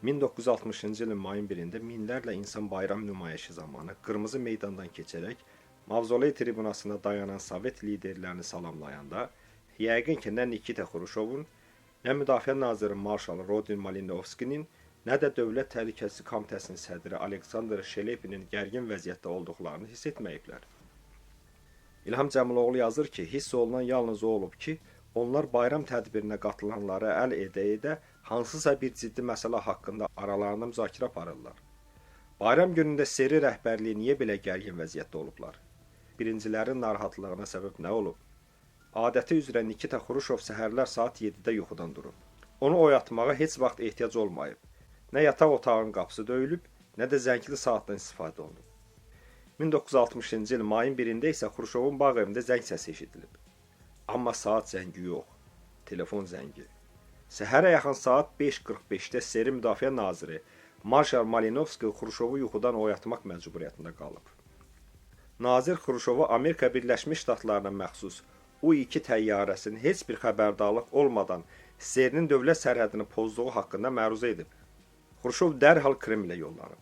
1960-cı ilin mayın 1-də minlərlə insan bayram nümayişi zamanı Qırmızı meydandan keçərək Mavzoley tribunasında dayanan Sovet liderlərini salamlayanda, yəqin ki, nə Nikita Xruşovun, nə Müdafiə naziri Marşal Rodin Malinovskinin, nə də Dövlət Təhlükəsizlik Komitəsinin sədri Aleksandr Şelepinin gərgin vəziyyətdə olduqlarını hiss etməyiblər. İlham Cəmiloğlu yazır ki, hiss olunan yalnız o olub ki, onlar bayram tədbirinə qatılanları əl edə-edə hansısa bir ciddi məsələ haqqında aralarında müzakirə aparırlar. Bayram günündə seri rəhbərliyi niyə belə gərgin vəziyyətdə olublar? Birincilərin narahatlığına səbəb nə olub? Adəti üzrə Nikita Xruşov səhərlər saat 7-də yuxudan durub. Onu oyatmağa heç vaxt ehtiyac olmayıb. Nə yataq otağının qapısı döyülüb, nə də zəngli saatdan istifadə olunub. 1960-cı il mayın 1-də isə Xruşovun bağ evində zəng səsi eşidilib. Amma saat zəngi yox, telefon zəngi. Səhərə yaxın saat 5:45-də Seri Müdafiə naziri Marşal Malinovski Xruşovu yuxudan oyatmaq məcburiyyətində qalıb. Nazir Xruşovu Amerika Birləşmiş Ştatlarına məxsus U-2 təyyarəsinin heç bir xəbərdarlıq olmadan Serinin dövlət sərhədini pozduğu haqqında məruzə edib. Xruşov dərhal Kremlə yollanıb.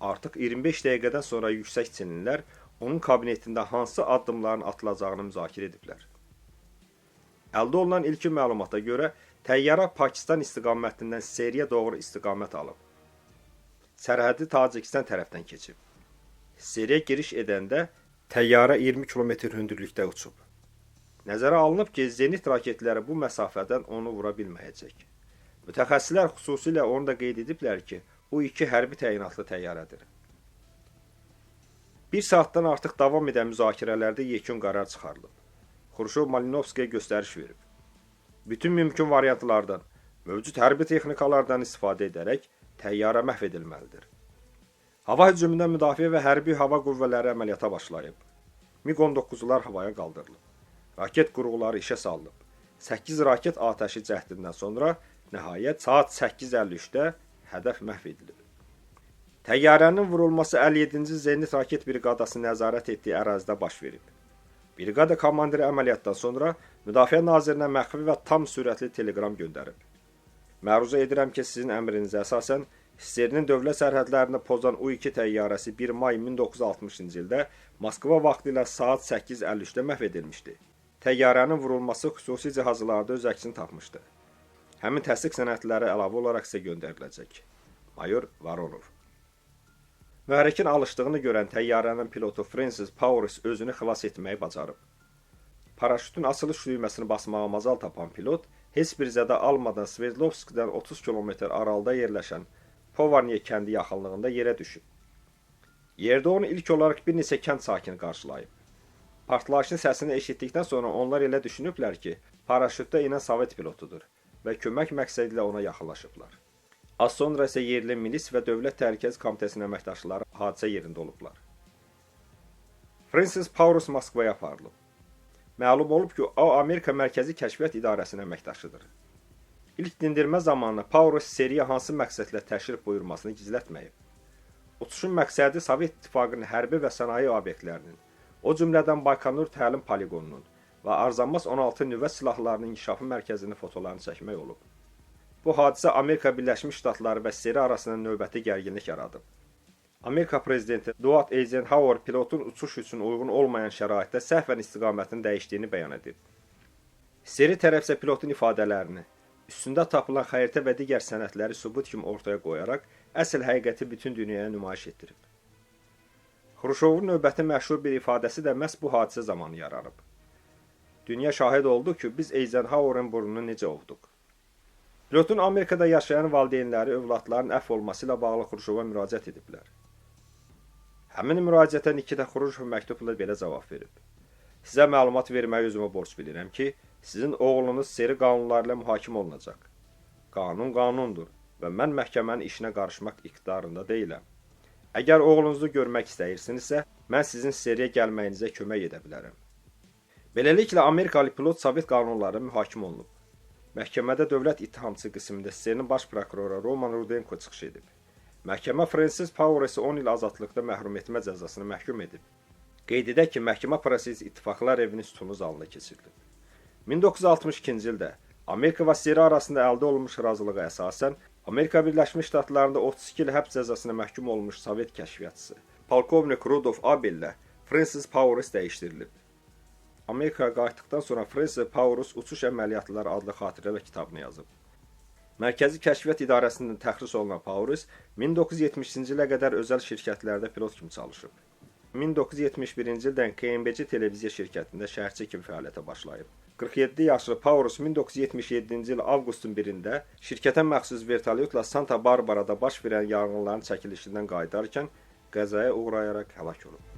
Artıq 25 dəqiqədən sonra yüksək çinlilər onun kabinetində hansı addımların atılacağını müzakirə ediblər. Əldə olunan ilkin məlumata görə təyyarə Pakistan istiqamətindən Seriyə doğru istiqamət alıb. Sərhədi Tacikistan tərəfdən keçib. Seriyə giriş edəndə təyyarə 20 km hündürlükdə uçub. Nəzərə alınıb ki, zenit raketləri bu məsafədən onu vura bilməyəcək. Mütəxəssislər xüsusilə onu da qeyd ediblər ki, U-2 hərbi təyinatlı təyyarədir. Bir saatdan artıq davam edən müzakirələrdə yekun qərar çıxarılıb. Xruşov Malinovskiyə göstəriş verib. Bütün mümkün variantlardan, mövcud hərbi texnikalardan istifadə edərək təyyarə məhv edilməlidir. Hava hücumundan müdafiə və hərbi hava qüvvələri əməliyyata başlayıb. MiG-19'lar havaya qaldırılıb. Raket qurğuları işə salınıb. 8 raket atəşi cəhdindən sonra nəhayət saat 8:53-də hədəf məhv edilib. Təyyarənin vurulması 57-ci Zenit raket briqadası nəzarət etdiyi ərazidə baş verib. Briqada komandiri əməliyyatdan sonra Müdafiə nazirinə məxfi və tam sürətli telegram göndərib. Məruzə edirəm ki, sizin əmrinizə əsasən Serinin dövlət sərhədlərini pozan U-2 təyyarəsi 1 may 1960-cı ildə Moskva vaxtı ilə saat 8:53-də məhv edilmişdi. Təyyarənin vurulması xüsusi cihazlarda öz əksini tapmışdı. Həmin təsdiq sənədləri əlavə olaraq sizə göndəriləcək. Mayor Varonov. Mühərrikin alışdığını görən təyyarənin pilotu Francis Powers özünü xilas etməyi bacarıb. Paraşütün açılış düyməsini basmağa macal tapan pilot heç bir zədə almadan Sverdlovskdən 30 km aralıda yerləşən Povarniye kəndi yaxınlığında yerə düşüb. Yerdə onu ilk olaraq bir neçə kənd sakini qarşılayıb. Partlayışın səsini eşitdikdən sonra onlar elə düşünüblər ki, paraşütdə inən Sovet pilotudur və kömək məqsədi ilə ona yaxınlaşıblar. Az sonra isə yerli milis və Dövlət Təhlükəsizlik Komitəsinin əməkdaşları hadisə yerində olublar. Francis Powers Moskvaya aparılıb. Məlum olub ki, o Amerika Mərkəzi Kəşfiyyat İdarəsinin əməkdaşıdır. İlk dindirmə zamanı Powers Seriyə hansı məqsədlə təşrif buyurmasını gizlətməyib. Uçuşun məqsədi Sovet İttifaqının hərbi və sənaye obyektlərinin, o cümlədən Baykonur təlim poligonunun və arzanmaz 16 nüvə silahlarının inkişafı mərkəzinin fotolarını çəkmək olub. Bu hadisə Amerika Birləşmiş Ştatları və Seri arasında növbəti gərginlik yaradıb. Amerika prezidenti Dwight Eisenhower pilotun uçuş üçün uyğun olmayan şəraitdə səhvən istiqamətini dəyişdiyini bəyan edib. Seri tərəf isə pilotun ifadələrini, üstündə tapılan xəritə və digər sənədləri sübut kimi ortaya qoyaraq əsl həqiqəti bütün dünyaya nümayiş etdirib. Xruşovun növbəti məşhur bir ifadəsi də məhz bu hadisə zamanı yaranıb. Dünya şahid oldu ki, biz Eisenhower'ın burnunu necə ovduq. Pilotun Amerikada yaşayan valideynləri övladların əfv olması ilə bağlı Xruşova müraciət ediblər. Həmin müraciətə Nikita Xruşov məktubla belə cavab verib. Sizə məlumat verməyi özümə borc bilirəm ki, sizin oğlunuz seri qanunları ilə mühakimə olunacaq. Qanun qanundur və mən məhkəmənin işinə qarışmaq iqtidarında deyiləm. Əgər oğlunuzu görmək istəyirsinizsə, mən sizin seriyə gəlməyinizə kömək edə bilərəm. Beləliklə, Amerikalı pilot Sovet qanunları mühakimə olunub. Məhkəmədə dövlət ittihamçısı qismində Serinin baş prokuroru Roman Rudenko çıxış edib. Məhkəmə Francis Powers'ı 10 il azadlıqda məhrum etmə cəzasını məhkum edib. Qeyd edək ki, məhkəmə prosesi İttifaqlar Evinin sütunu zalında keçirilib. 1962-ci ildə Amerika və Seri arasında əldə olunmuş razılığa əsasən Amerika Birləşmiş Ştatlarında 32 il həbs cəzasına məhkum olmuş Sovet kəşfiyyatçısı polkovnik Rudolf Abellə Francis Powers dəyişdirilib. Amerikaya qayıtdıqdan sonra Francis Powers Uçuş Əməliyyatları adlı xatirələr kitabını yazıb. Mərkəzi Kəşfiyyat İdarəsindən təxris olunan Powers 1970-ci ilə qədər özəl şirkətlərdə pilot kimi çalışıb. 1971-ci ildən KMBC televiziya şirkətində şərhçi kimi fəaliyyətə başlayıb. 47 yaşlı Powers 1977-ci il avqustun 1-də şirkətə məxsus vertolyotla Santa Barbarada baş verən yanğınların çəkilişindən qayıdarkən qəzaya uğrayaraq həlak olub.